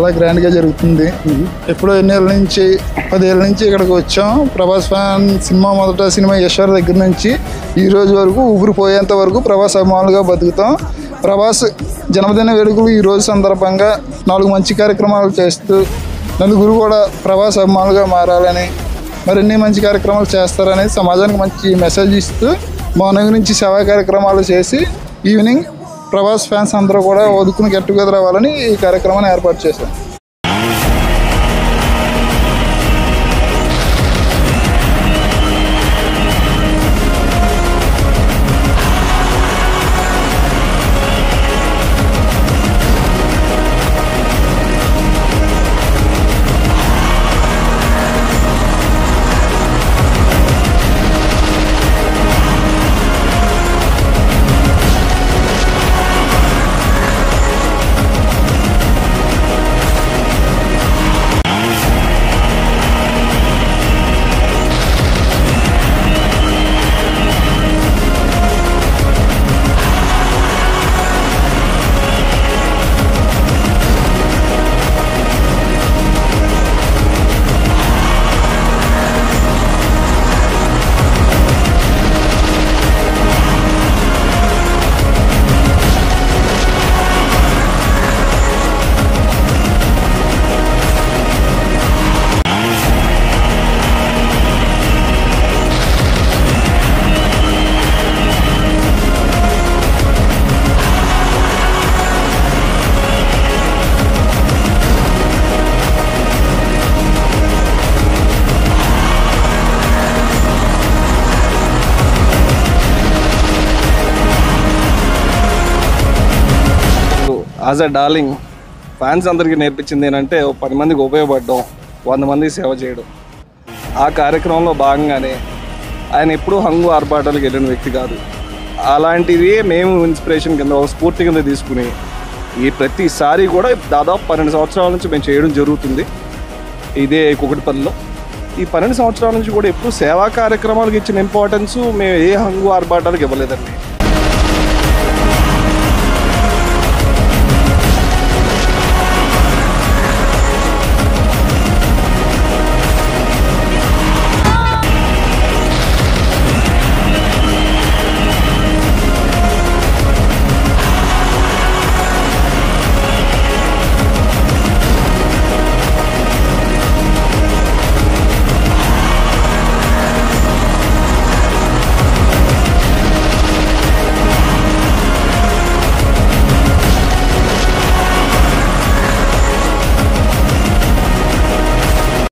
చాలా గ్రాండ్గా జరుగుతుంది. ఎప్పుడో ఎన్నేళ్ళ నుంచి 10 ఏళ్ళ నుంచి ఇక్కడికి వచ్చాం. ప్రభాస్ ఫ్యాన్ మొదట సినిమా ఈశ్వర్ దగ్గర నుంచి ఈ రోజు వరకు ఊపిరిపోయేంత వరకు ప్రభాస్ అభిమానులుగా బతుకుతాం. ప్రభాస్ జన్మదిన వేడుకలు ఈ రోజు సందర్భంగా 4 మంచి కార్యక్రమాలు చేస్తూ నలుగురు కూడా ప్రభాస్ అభిమానులుగా మారాలని, మరిన్ని మంచి కార్యక్రమాలు చేస్తారని సమాజానికి మంచి మెసేజ్ ఇస్తూ మార్నింగ్ నుంచి సేవా కార్యక్రమాలు చేసి ఈవినింగ్ ప్రభాస్ ఫ్యాన్స్ అందరూ కూడా వదుకుని గెట్ టుగెదర్ అవ్వాలని ఈ కార్యక్రమాన్ని ఏర్పాటు చేశాం. యాజ్ అ డార్లింగ్ ఫ్యాన్స్ అందరికీ నేర్పించింది ఏంటంటే 10 మందికి ఉపయోగపడడం, 100 మందికి సేవ చేయడం. ఆ కార్యక్రమంలో భాగంగానే ఆయన ఎప్పుడూ హంగు ఆర్భాటాలకు వెళ్ళిన వ్యక్తి కాదు. అలాంటిది మేము ఇన్స్పిరేషన్ కింద ఒక స్ఫూర్తి కింద తీసుకుని ఈ ప్రతిసారి కూడా దాదాపు 12 సంవత్సరాల నుంచి మేము చేయడం జరుగుతుంది. ఇదే కుకటిపల్లిలో ఈ 12 సంవత్సరాల నుంచి కూడా ఎప్పుడు సేవా కార్యక్రమాలకు ఇచ్చిన ఇంపార్టెన్స్ మేము ఏ హంగు ఆర్భాటాలకు ఇవ్వలేదండి.